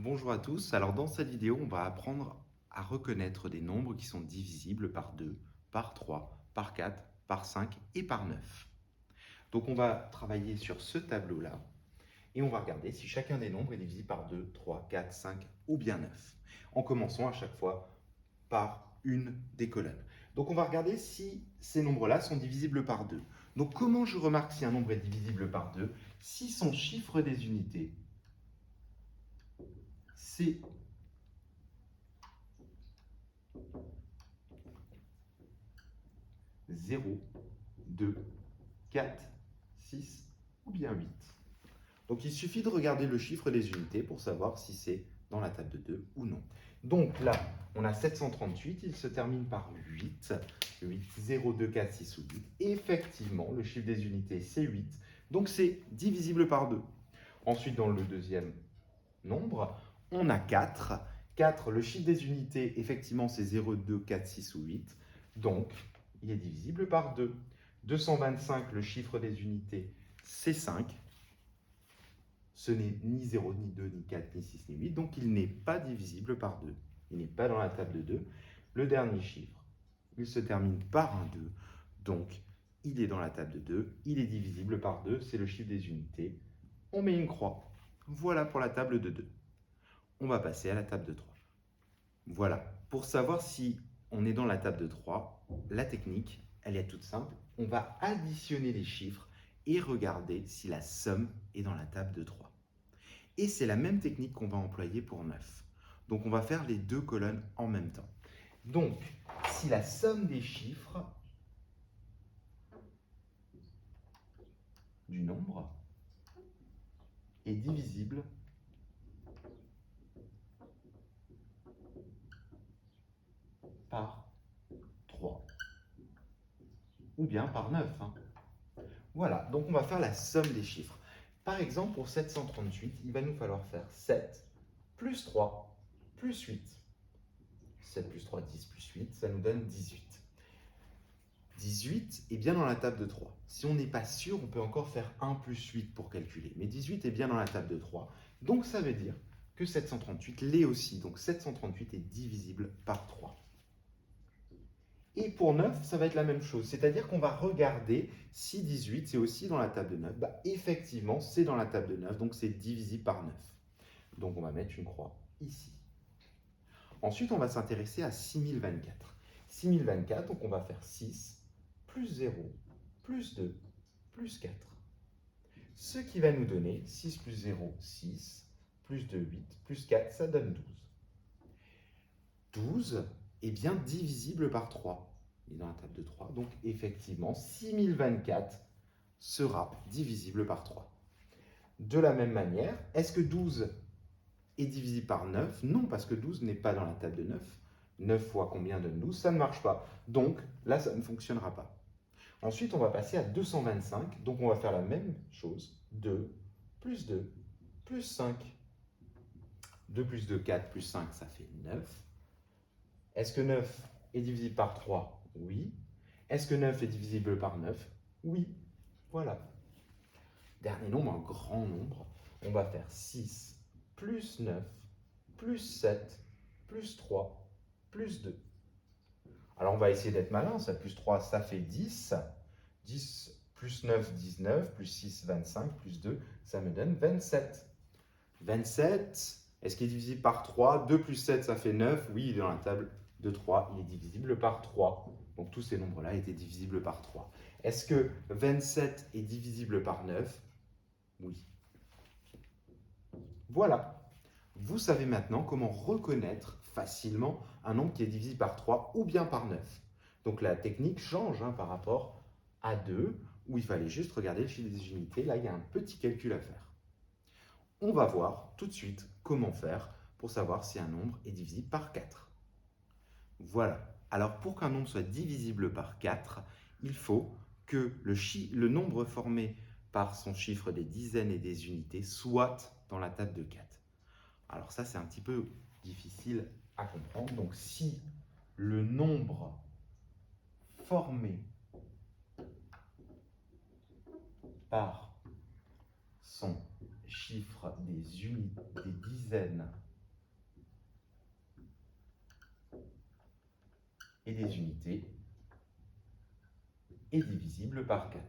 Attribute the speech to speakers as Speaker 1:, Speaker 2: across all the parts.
Speaker 1: Bonjour à tous, alors dans cette vidéo on va apprendre à reconnaître des nombres qui sont divisibles par 2, par 3, par 4, par 5 et par 9. Donc on va travailler sur ce tableau-là et on va regarder si chacun des nombres est divisé par 2, 3, 4, 5 ou bien 9. En commençant à chaque fois par une des colonnes. Donc on va regarder si ces nombres-là sont divisibles par 2. Donc comment je remarque si un nombre est divisible par 2? Si son chiffre des unités c'est 0, 2, 4, 6 ou bien 8. Donc il suffit de regarder le chiffre des unités pour savoir si c'est dans la table de 2 ou non. Donc là, on a 738, il se termine par 8. 8, 0, 2, 4, 6 ou 8. Et effectivement, le chiffre des unités, c'est 8. Donc c'est divisible par 2. Ensuite, dans le deuxième nombre, on a 4. 4, le chiffre des unités, effectivement, c'est 0, 2, 4, 6 ou 8. Donc, il est divisible par 2. 225, le chiffre des unités, c'est 5. Ce n'est ni 0, ni 2, ni 4, ni 6, ni 8. Donc, il n'est pas divisible par 2. Il n'est pas dans la table de 2. Le dernier chiffre, il se termine par un 2. Donc, il est dans la table de 2. Il est divisible par 2. C'est le chiffre des unités. On met une croix. Voilà pour la table de 2. On va passer à la table de 3. Voilà. Pour savoir si on est dans la table de 3, la technique, elle est toute simple. On va additionner les chiffres et regarder si la somme est dans la table de 3. Et c'est la même technique qu'on va employer pour 9. Donc on va faire les deux colonnes en même temps. Donc, si la somme des chiffres du nombre est divisible par 3, ou bien par 9. Voilà, donc on va faire la somme des chiffres. Par exemple, pour 738, il va nous falloir faire 7 plus 3 plus 8. 7 plus 3, 10 plus 8, ça nous donne 18. 18 est bien dans la table de 3. Si on n'est pas sûr, on peut encore faire 1 plus 8 pour calculer. Mais 18 est bien dans la table de 3. Donc ça veut dire que 738 l'est aussi. Donc 738 est divisible par 3. Et pour 9, ça va être la même chose. C'est-à-dire qu'on va regarder si 18, c'est aussi dans la table de 9. Effectivement, c'est dans la table de 9, donc c'est divisible par 9. Donc on va mettre une croix ici. Ensuite, on va s'intéresser à 6024. 6024, donc on va faire 6 plus 0 plus 2 plus 4. Ce qui va nous donner 6 plus 0, 6, plus 2, 8, plus 4, ça donne 12. 12 est bien divisible par 3. Il est dans la table de 3. Donc effectivement, 6024 sera divisible par 3. De la même manière, est-ce que 12 est divisible par 9? Non, parce que 12 n'est pas dans la table de 9. 9 fois combien donne 12? Ça ne marche pas. Donc là, ça ne fonctionnera pas. Ensuite, on va passer à 225. Donc on va faire la même chose. 2 plus 2 plus 5. 2 plus 2, 4 plus 5, ça fait 9. Est-ce que 9 est divisible par 3? Oui. Est-ce que 9 est divisible par 9? Oui. Voilà. Dernier nombre, un grand nombre. On va faire 6 plus 9 plus 7 plus 3 plus 2. Alors on va essayer d'être malin. 7 plus 3, ça fait 10. 10 plus 9, 19. Plus 6, 25. Plus 2, ça me donne 27. 27, est-ce qu'il est divisible par 3? 2 plus 7, ça fait 9. Oui, il est dans la table de 3. Il est divisible par 3. Donc tous ces nombres-là étaient divisibles par 3. Est-ce que 27 est divisible par 9? Oui. Voilà. Vous savez maintenant comment reconnaître facilement un nombre qui est divisible par 3 ou bien par 9. Donc la technique change par rapport à 2, où il fallait juste regarder le chiffre des unités. Là, il y a un petit calcul à faire. On va voir tout de suite comment faire pour savoir si un nombre est divisible par 4. Voilà. Alors pour qu'un nombre soit divisible par 4, il faut que le nombre formé par son chiffre des dizaines et des unités soit dans la table de 4. Alors ça, c'est un petit peu difficile à comprendre. Donc si le nombre formé par son chiffre des dizaines et des unités est divisible par 4.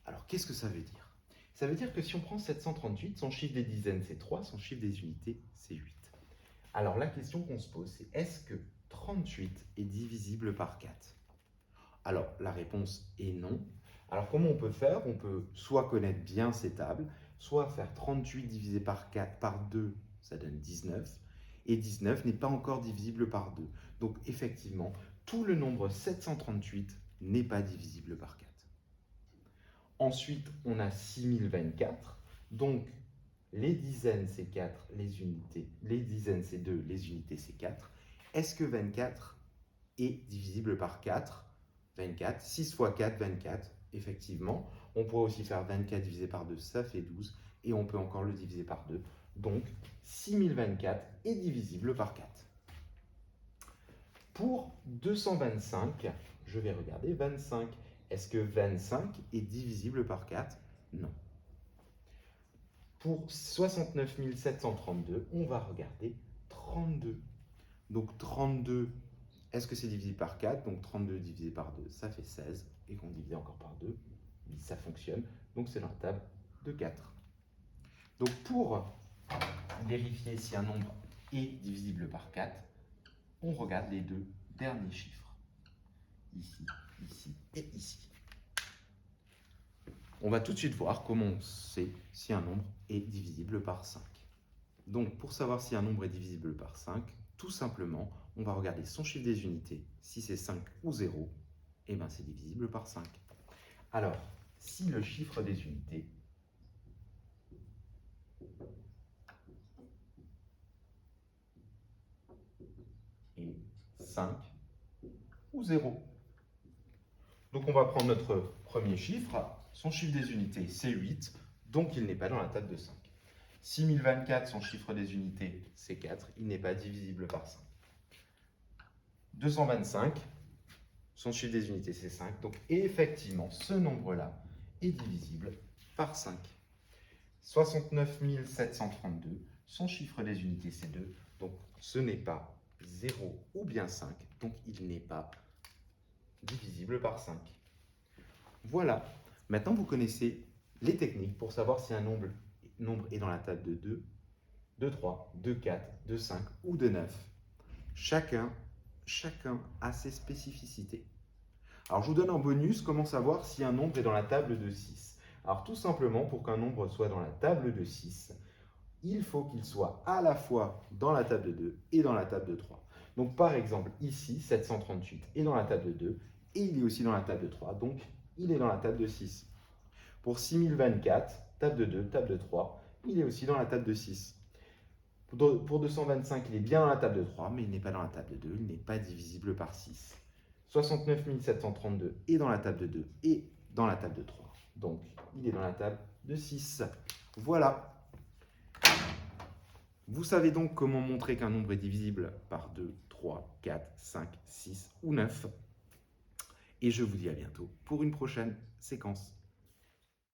Speaker 1: Alors, qu'est-ce que ça veut dire? Ça veut dire que si on prend 738, son chiffre des dizaines, c'est 3, son chiffre des unités, c'est 8. Alors, la question qu'on se pose, c'est est-ce que 38 est divisible par 4? Alors, la réponse est non. Alors, comment on peut faire? On peut soit connaître bien ces tables, soit faire 38 divisé par 4, par 2, ça donne 19, et 19 n'est pas encore divisible par 2. Donc, effectivement, tout le nombre 738 n'est pas divisible par 4. Ensuite, on a 6024, donc les dizaines c'est 4, les dizaines c'est 2, les unités c'est 4. Est-ce que 24 est divisible par 4? 24, 6 fois 4, 24, effectivement. On pourrait aussi faire 24 divisé par 2, ça fait 12, et on peut encore le diviser par 2. Donc, 6024 est divisible par 4. Pour 225, je vais regarder 25. Est-ce que 25 est divisible par 4? Non. Pour 69 732, on va regarder 32. Donc 32, est-ce que c'est divisé par 4? Donc 32 divisé par 2, ça fait 16. Et qu'on divise encore par 2, ça fonctionne. Donc c'est dans la table de 4. Donc pour vérifier si un nombre est divisible par 4, on regarde les deux derniers chiffres. Ici, ici et ici. On va tout de suite voir comment on sait si un nombre est divisible par 5. Donc, pour savoir si un nombre est divisible par 5, tout simplement, on va regarder son chiffre des unités. Si c'est 5 ou 0, eh bien c'est divisible par 5. Alors, si le chiffre des unités est 5 ou 0. Donc, on va prendre notre premier chiffre. Son chiffre des unités, c'est 8, donc il n'est pas dans la table de 5. 6024, son chiffre des unités, c'est 4, il n'est pas divisible par 5. 225, son chiffre des unités, c'est 5, donc effectivement, ce nombre-là est divisible par 5. 69 732, son chiffre des unités, c'est 2, donc ce n'est pas 0 ou bien 5, donc il n'est pas divisible par 5. Voilà, maintenant vous connaissez les techniques pour savoir si un nombre est dans la table de 2, de 3, de 4, de 5 ou de 9. Chacun a ses spécificités. Alors je vous donne un bonus, comment savoir si un nombre est dans la table de 6. Alors tout simplement, pour qu'un nombre soit dans la table de 6, il faut qu'il soit à la fois dans la table de 2 et dans la table de 3. Donc par exemple, ici, 738 est dans la table de 2 et il est aussi dans la table de 3, donc il est dans la table de 6. Pour 6024, table de 2, table de 3, il est aussi dans la table de 6. Pour 225, il est bien dans la table de 3, mais il n'est pas dans la table de 2, il n'est pas divisible par 6. 69 732 est dans la table de 2 et dans la table de 3. Donc, il est dans la table de 6. Voilà. Vous savez donc comment montrer qu'un nombre est divisible par 2, 3, 4, 5, 6 ou 9. Et je vous dis à bientôt pour une prochaine séquence.